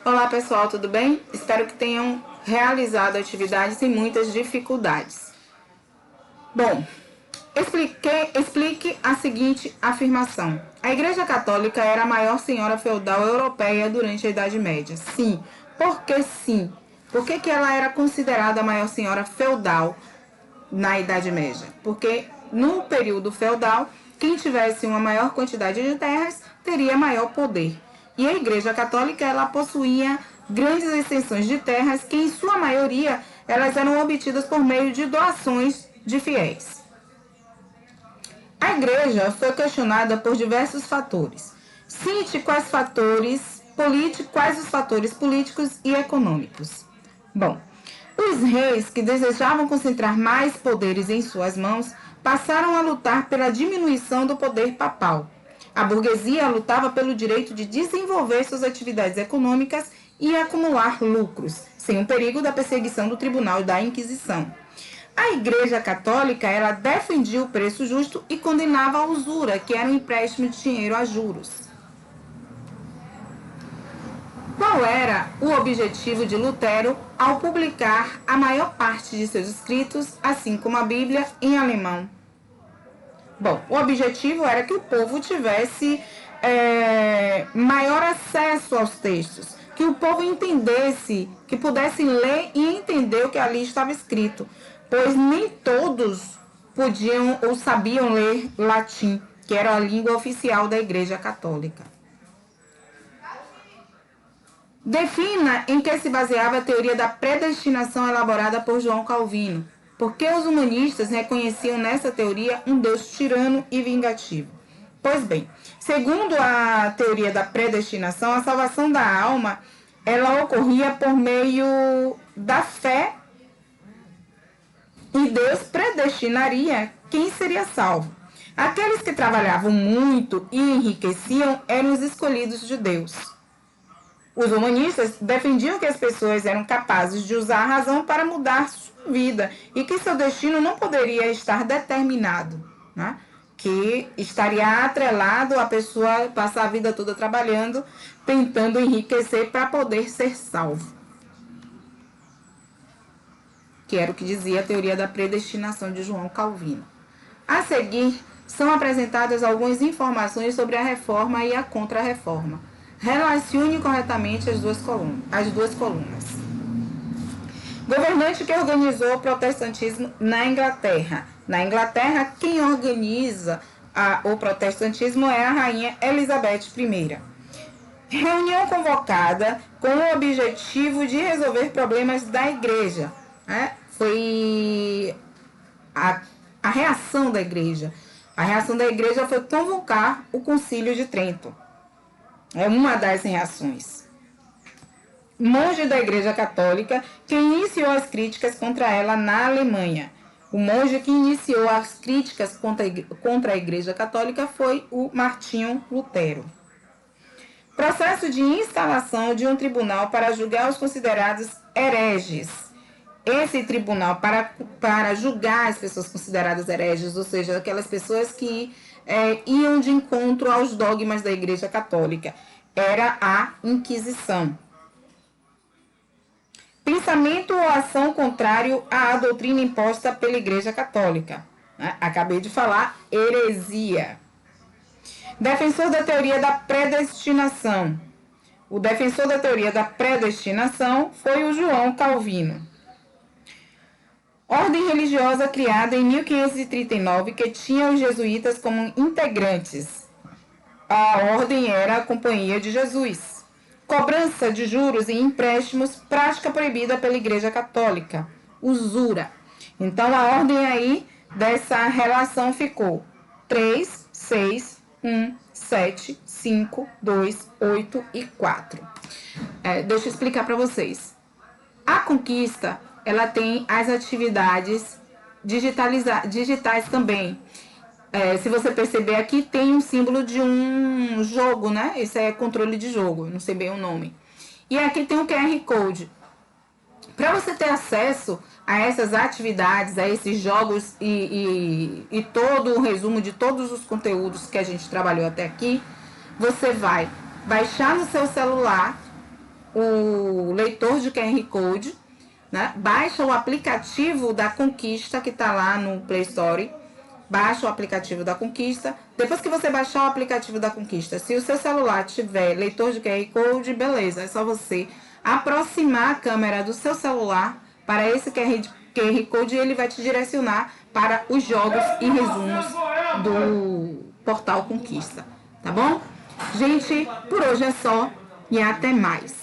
Olá pessoal, tudo bem? Espero que tenham realizado atividades sem muitas dificuldades. Bom, explique a seguinte afirmação. A Igreja Católica era a maior senhora feudal europeia durante a Idade Média. Sim. Por que sim? Por que ela era considerada a maior senhora feudal na Idade Média? Porque no período feudal, quem tivesse uma maior quantidade de terras teria maior poder. E a Igreja Católica, ela possuía grandes extensões de terras que, em sua maioria, elas eram obtidas por meio de doações de fiéis. A Igreja foi questionada por diversos fatores. Cite quais os fatores políticos e econômicos. Bom, os reis que desejavam concentrar mais poderes em suas mãos passaram a lutar pela diminuição do poder papal. A burguesia lutava pelo direito de desenvolver suas atividades econômicas e acumular lucros, sem o perigo da perseguição do Tribunal e da Inquisição. A Igreja Católica, ela defendia o preço justo e condenava a usura, que era um empréstimo de dinheiro a juros. Qual era o objetivo de Lutero ao publicar a maior parte de seus escritos, assim como a Bíblia, em alemão? Bom, o objetivo era que o povo tivesse maior acesso aos textos, que o povo entendesse, que pudesse ler e entender o que ali estava escrito, pois nem todos podiam ou sabiam ler latim, que era a língua oficial da Igreja Católica. Defina em que se baseava a teoria da predestinação elaborada por João Calvino. Porque os humanistas reconheciam nessa teoria um Deus tirano e vingativo. Pois bem, segundo a teoria da predestinação, a salvação da alma, ela ocorria por meio da fé e Deus predestinaria quem seria salvo. Aqueles que trabalhavam muito e enriqueciam eram os escolhidos de Deus. Os humanistas defendiam que as pessoas eram capazes de usar a razão para mudar sua vida e que seu destino não poderia estar determinado, né? Que estaria atrelado a pessoa passar a vida toda trabalhando, tentando enriquecer para poder ser salvo. Que era o que dizia a teoria da predestinação de João Calvino. A seguir, são apresentadas algumas informações sobre a reforma e a contra-reforma. Relacione corretamente as duas colunas. Governante que organizou o protestantismo na Inglaterra. Na Inglaterra, quem organiza o protestantismo é a rainha Elizabeth I. Reunião convocada com o objetivo de resolver problemas da igreja. Foi a reação da igreja. A reação da igreja foi convocar o Concílio de Trento. É uma das reações. Monge da Igreja Católica que iniciou as críticas contra ela na Alemanha. O monge que iniciou as críticas contra a Igreja Católica foi o Martinho Lutero. Processo de instalação de um tribunal para julgar os considerados hereges. Esse tribunal para julgar as pessoas consideradas hereges, ou seja, aquelas pessoas que iam de encontro aos dogmas da Igreja Católica, era a Inquisição. Pensamento ou ação contrário à doutrina imposta pela Igreja Católica. Acabei de falar, heresia. Defensor da teoria da predestinação. O defensor da teoria da predestinação foi o João Calvino. Ordem religiosa criada em 1539 que tinha os jesuítas como integrantes. A ordem era a Companhia de Jesus. Cobrança de juros e empréstimos, prática proibida pela Igreja Católica. Usura. Então, a ordem aí dessa relação ficou 3, 6, 1, 7, 5, 2, 8 e 4. Deixa eu explicar para vocês. A conquista, ela tem as atividades digitais também. Se você perceber aqui, tem um símbolo de um jogo, né? Esse é controle de jogo, não sei bem o nome. E aqui tem o QR Code. Para você ter acesso a essas atividades, a esses jogos e todo o resumo de todos os conteúdos que a gente trabalhou até aqui, você vai baixar no seu celular o leitor de QR Code, né? Baixa o aplicativo da Conquista, que está lá no Play Store. Baixa o aplicativo da Conquista. Depois que você baixar o aplicativo da Conquista, se o seu celular tiver leitor de QR Code, beleza, é só você aproximar a câmera do seu celular para esse QR Code e ele vai te direcionar para os jogos e resumos do portal Conquista, tá bom? Gente, por hoje é só e até mais.